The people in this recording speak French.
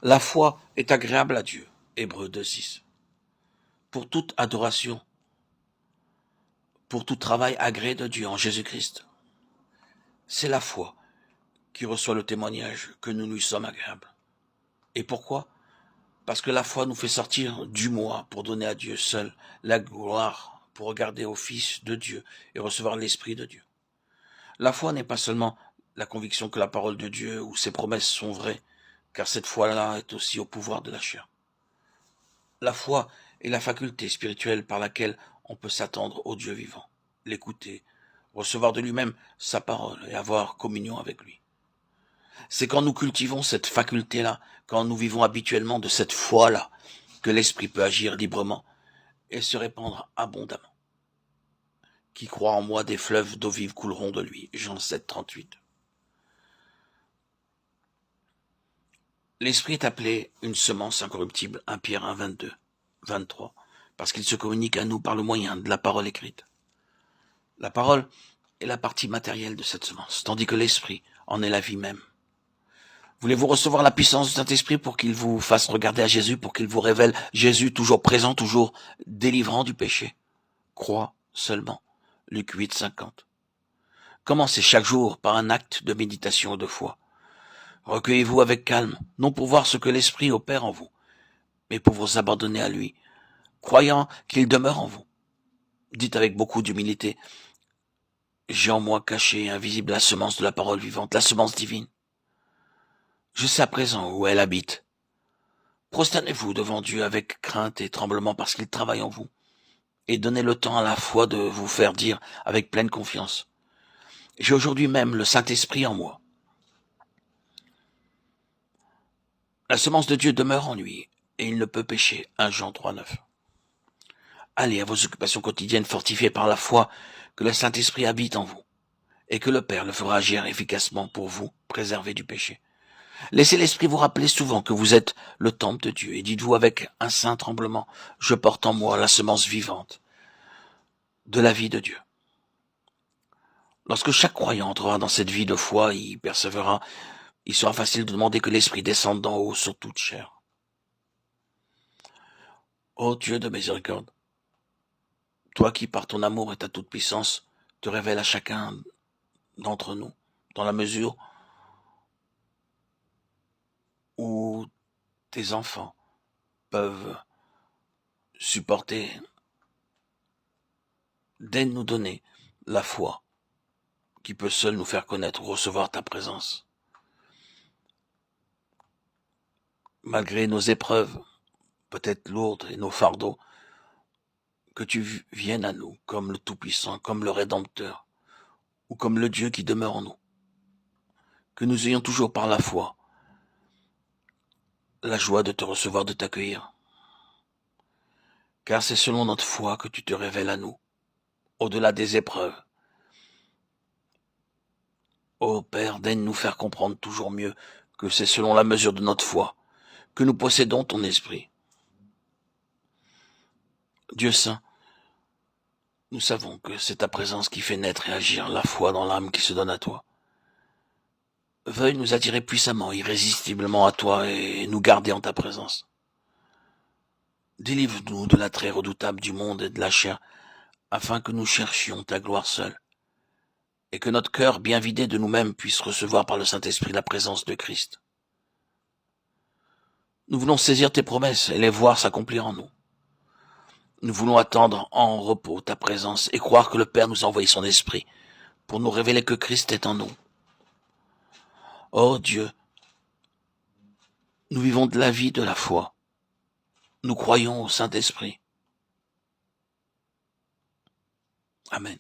La foi est agréable à Dieu. Hébreux 2:6. Pour toute adoration, pour tout travail agréé de Dieu en Jésus-Christ. C'est la foi qui reçoit le témoignage que nous lui sommes agréables. Et pourquoi? Parce que la foi nous fait sortir du moi pour donner à Dieu seul la gloire, pour regarder au Fils de Dieu et recevoir l'Esprit de Dieu. La foi n'est pas seulement la conviction que la parole de Dieu ou ses promesses sont vraies, car cette foi-là est aussi au pouvoir de la chair. La foi est la faculté spirituelle par laquelle on peut s'attendre au Dieu vivant, l'écouter, recevoir de lui-même sa parole et avoir communion avec lui. C'est quand nous cultivons cette faculté-là, quand nous vivons habituellement de cette foi-là, que l'Esprit peut agir librement et se répandre abondamment. Qui croit en moi, des fleuves d'eau vive couleront de lui. Jean 7, 38. L'Esprit est appelé une semence incorruptible, 1 Pierre 1, 22, 23, parce qu'il se communique à nous par le moyen de la parole écrite. La parole est la partie matérielle de cette semence, tandis que l'Esprit en est la vie même. Voulez-vous recevoir la puissance du Saint-Esprit pour qu'il vous fasse regarder à Jésus, pour qu'il vous révèle Jésus toujours présent, toujours délivrant du péché? Crois seulement. Luc 8, 50. Commencez chaque jour par un acte de méditation et de foi. Recueillez-vous avec calme, non pour voir ce que l'Esprit opère en vous, mais pour vous abandonner à lui, croyant qu'il demeure en vous. Dites avec beaucoup d'humilité, j'ai en moi caché et invisible la semence de la parole vivante, la semence divine. Je sais à présent où elle habite. Prosternez-vous devant Dieu avec crainte et tremblement parce qu'il travaille en vous, et donnez le temps à la foi de vous faire dire avec pleine confiance, j'ai aujourd'hui même le Saint-Esprit en moi. La semence de Dieu demeure en lui, et il ne peut pécher. 1 Jean 3, 9. Allez à vos occupations quotidiennes fortifiées par la foi que le Saint-Esprit habite en vous, et que le Père le fera agir efficacement pour vous, préserver du péché. Laissez l'Esprit vous rappeler souvent que vous êtes le temple de Dieu, et dites-vous avec un saint tremblement, je porte en moi la semence vivante de la vie de Dieu. Lorsque chaque croyant entrera dans cette vie de foi, il persévérera, il sera facile de demander que l'Esprit descende d'en haut sur toute chair. Ô Dieu de miséricorde, toi qui par ton amour et ta toute-puissance te révèles à chacun d'entre nous, dans la mesure où tes enfants peuvent supporter, daine nous donner la foi qui peut seule nous faire connaître ou recevoir ta présence. Malgré nos épreuves, peut-être lourdes, et nos fardeaux, que tu viennes à nous comme le Tout-Puissant, comme le Rédempteur, ou comme le Dieu qui demeure en nous. Que nous ayons toujours par la foi la joie de te recevoir, de t'accueillir. Car c'est selon notre foi que tu te révèles à nous, au-delà des épreuves. Ô Père, daigne nous faire comprendre toujours mieux que c'est selon la mesure de notre foi que nous possédons ton esprit. Dieu saint, nous savons que c'est ta présence qui fait naître et agir la foi dans l'âme qui se donne à toi. Veuille nous attirer puissamment, irrésistiblement à toi et nous garder en ta présence. Délivre-nous de l'attrait redoutable du monde et de la chair, afin que nous cherchions ta gloire seule, et que notre cœur, bien vidé de nous-mêmes, puisse recevoir par le Saint-Esprit la présence de Christ. Nous voulons saisir tes promesses et les voir s'accomplir en nous. Nous voulons attendre en repos ta présence et croire que le Père nous a envoyé son Esprit pour nous révéler que Christ est en nous. Ô Dieu, nous vivons de la vie de la foi. Nous croyons au Saint-Esprit. Amen.